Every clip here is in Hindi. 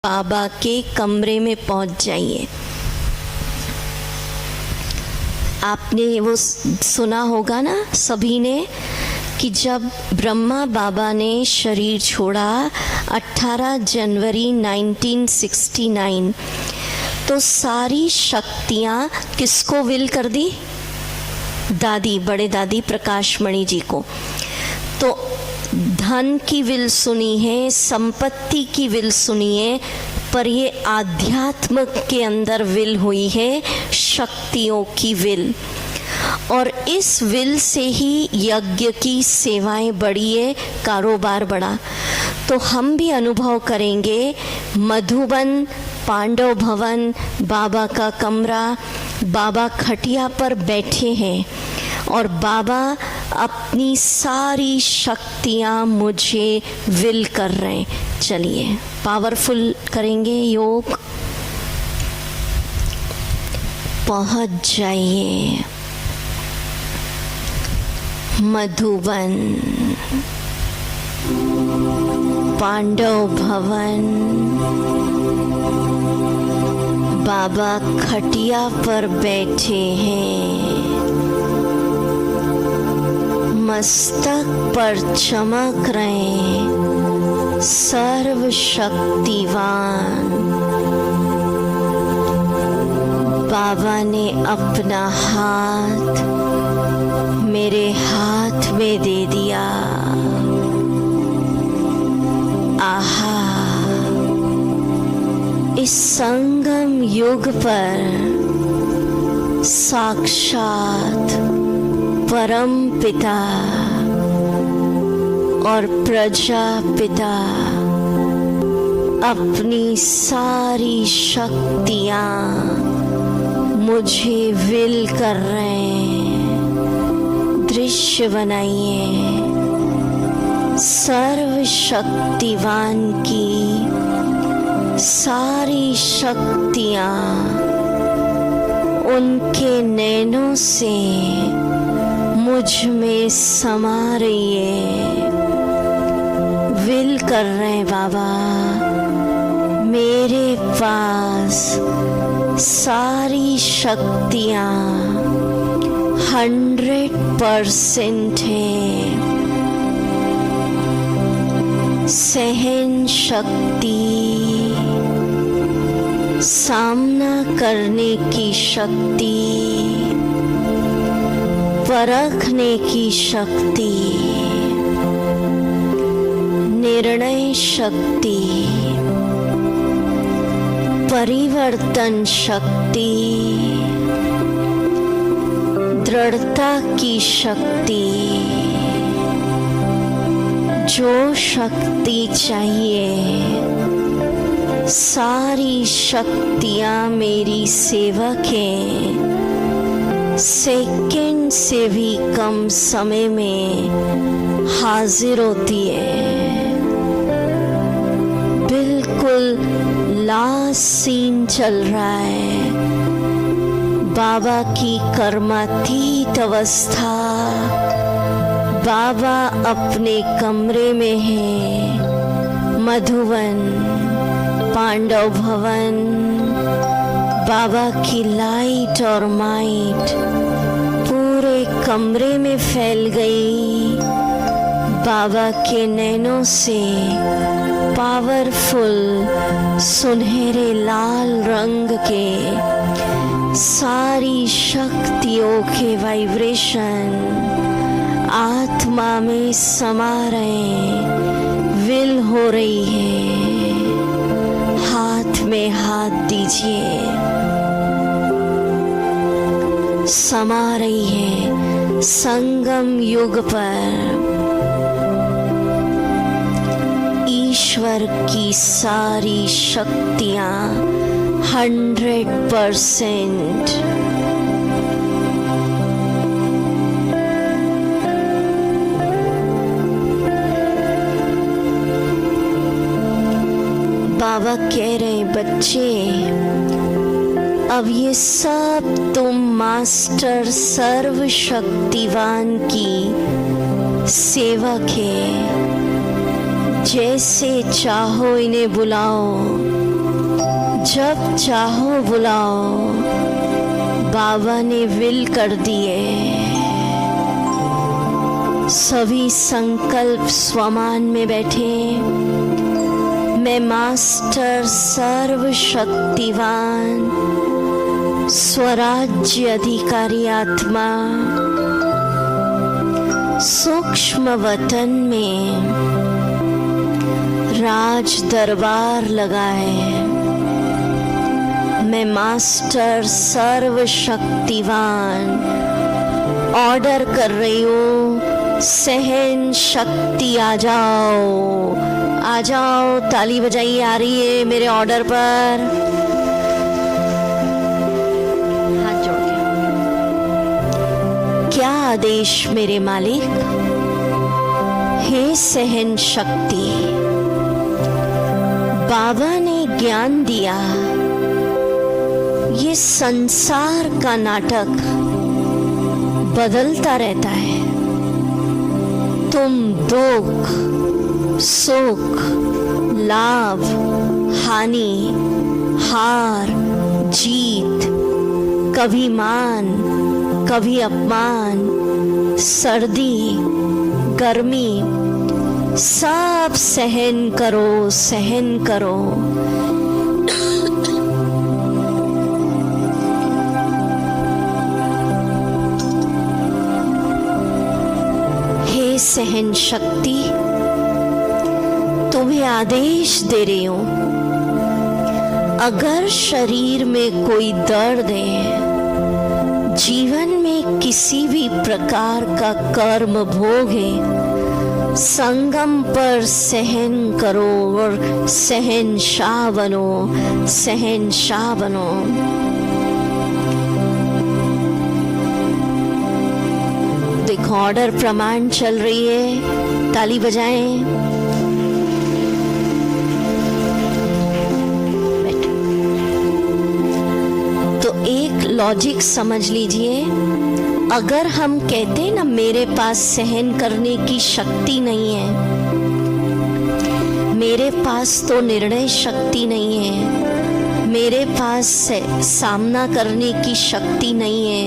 बाबा के कमरे में पहुंच जाइए। आपने वो सुना होगा ना सभी ने कि जब ब्रह्मा बाबा ने शरीर छोड़ा 18 जनवरी 1969 तो सारी शक्तियाँ किसको विल कर दी? दादी, बड़े दादी प्रकाश मणि जी को। तो धन की विल सुनी है, संपत्ति की विल सुनी है, पर ये आध्यात्म के अंदर विल हुई है, शक्तियों की विल। और इस विल से ही यज्ञ की सेवाएं बढ़ी है, कारोबार बढ़ा। तो हम भी अनुभव करेंगे मधुबन, पांडव भवन, बाबा का कमरा, बाबा खटिया पर बैठे हैं और बाबा अपनी सारी शक्तियाँ मुझे विल कर रहे हैं। चलिए पावरफुल करेंगे योग। पहुँच जाइए मधुबन, पांडव भवन, बाबा खटिया पर बैठे हैं, मस्तक पर चमक रहे सर्वशक्तिवान। बाबा ने अपना हाथ मेरे हाथ में दे दिया। आहा, इस संगम युग पर साक्षात परम पिता और प्रजापिता अपनी सारी शक्तियाँ मुझे विल कर रहे हैं। दृश्य बनाइए सर्वशक्तिवान की सारी शक्तियाँ उनके नैनों से मुझ में समा रही है। विल कर रहे हैं बाबा, मेरे पास सारी शक्तियाँ 100% है। सहन शक्ति, सामना करने की शक्ति, परखने की शक्ति, निर्णय शक्ति, परिवर्तन शक्ति, दृढ़ता की शक्ति, जो शक्ति चाहिए सारी शक्तियाँ मेरी सेवक हैं। सेकंड से भी कम समय में हाजिर होती है। बिल्कुल लास्ट सीन चल रहा है। बाबा की कर्मातीत अवस्था। बाबा अपने कमरे में हैं। मधुबन, पांडव भवन, बाबा की लाइट और माइट पूरे कमरे में फैल गई। बाबा के नैनों से पावरफुल सुनहरे लाल रंग के सारी शक्तियों के वाइब्रेशन आत्मा में समा रहे, विल हो रही है। हाथ में हाथ दीजिए, समा रही है संगम युग पर ईश्वर की सारी शक्तियाँ 100%। बाबा कह रहे बच्चे, अब ये सब तुम मास्टर सर्वशक्तिवान की सेवक है। जैसे चाहो इन्हें बुलाओ, जब चाहो बुलाओ, बाबा ने विल कर दिए। सभी संकल्प स्वमान में बैठे। मैं मास्टर सर्वशक्तिवान स्वराज्य अधिकारी आत्मा सूक्ष्म वतन में राज दरबार लगाए। मैं मास्टर सर्वशक्तिवान ऑर्डर कर रही हूँ, सहन शक्ति आ जाओ, आ जाओ। ताली बजाइए, आ रही है मेरे ऑर्डर पर। हाथ जोड़ के। क्या आदेश मेरे मालिक? हे सहन शक्ति, बाबा ने ज्ञान दिया। ये संसार का नाटक बदलता रहता है। तुम दुख, सुख, लाभ, हानि, हार, जीत, कभी मान, कभी अपमान, सर्दी, गर्मी, सब सहन करो, सहन करो। हे सहन शक्ति, तुम्हें आदेश दे रही हूं, अगर शरीर में कोई दर्द है, जीवन में किसी भी प्रकार का कर्म भोग है, संगम पर सहन करो और सहनशाह बनो, सहनशाह बनो। देखो ऑर्डर प्रमाण चल रही है, ताली बजाएं। तो एक लॉजिक समझ लीजिए, अगर हम कहते हैं ना मेरे पास सहन करने की शक्ति नहीं है, मेरे पास तो निर्णय शक्ति नहीं है, मेरे पास सामना करने की शक्ति नहीं है,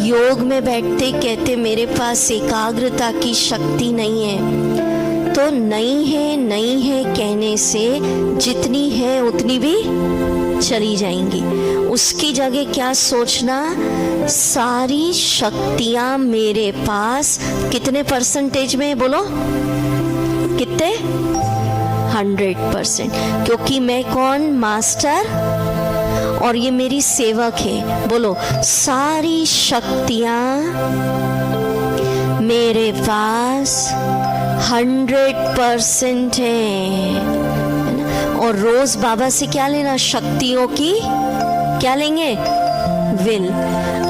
योग में बैठते कहते मेरे पास एकाग्रता की शक्ति नहीं है, तो नहीं है नहीं है कहने से जितनी है उतनी भी चली जाएंगी। उसकी जगह क्या सोचना, सारी शक्तियां मेरे पास कितने परसेंटेज में, बोलो कितने? 100%। क्योंकि मैं कौन? मास्टर, और ये मेरी सेवक है। बोलो, सारी शक्तियां मेरे पास 100% है। और रोज बाबा से क्या लेना? शक्तियों की क्या लेंगे? विल।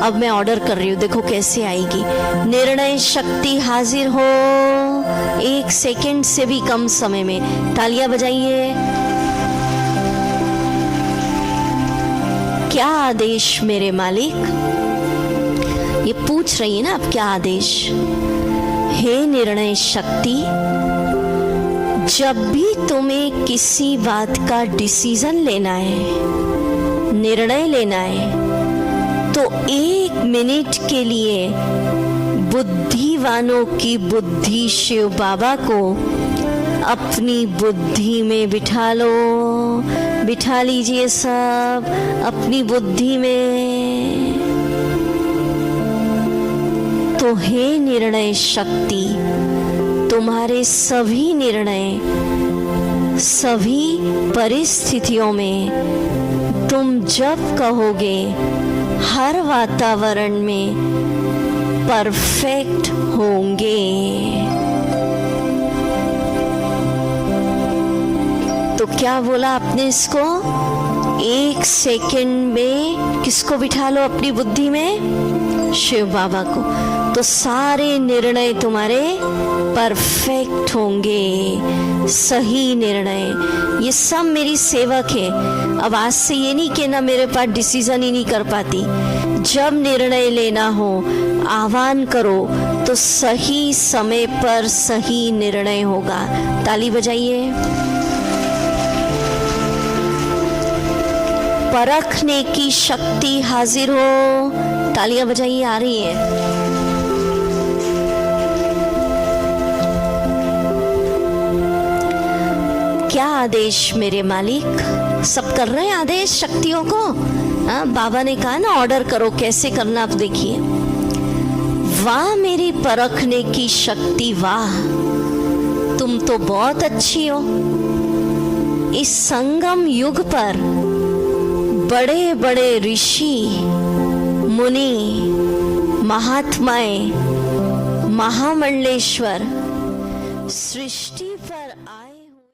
अब मैं ऑर्डर कर रही हूँ, देखो कैसे आएगी। निर्णय शक्ति हाजिर हो 1 सेकंड से भी कम समय में। तालियां बजाइए। क्या आदेश मेरे मालिक? ये पूछ रही है ना, अब क्या आदेश? हे निर्णय शक्ति, जब भी तुम्हें किसी बात का डिसीजन लेना है, निर्णय लेना है, तो 1 मिनट के लिए बुद्धिवानों की बुद्धि शिव बाबा को अपनी बुद्धि में बिठा लो। बिठा लीजिए सब अपनी बुद्धि में। तो हे निर्णय शक्ति, तुम्हारे सभी निर्णय, सभी परिस्थितियों में तुम जब कहोगे, हर वातावरण में परफेक्ट होंगे। तो क्या बोला आपने इसको? 1 सेकंड में किसको बिठा लो अपनी बुद्धि में? शिव बाबा को। तो सारे निर्णय तुम्हारे परफेक्ट होंगे, सही निर्णय। ये सब मेरी सेवक है। अब आज से ये नहीं कहना मेरे पास डिसीजन ही नहीं कर पाती। जब निर्णय लेना हो आह्वान करो, तो सही समय पर सही निर्णय होगा। ताली बजाइए। परखने की शक्ति हाजिर हो। तालियां बजाइए, आ रही है। क्या आदेश मेरे मालिक? सब कर रहे हैं आदेश शक्तियों को। हाँ, बाबा ने कहा ना ऑर्डर करो, कैसे करना आप देखिए। वाह मेरी परखने की शक्ति, वाह तुम तो बहुत अच्छी हो। इस संगम युग पर बड़े बड़े ऋषि मुनि महात्माएं महामंडलेश्वर सृष्टि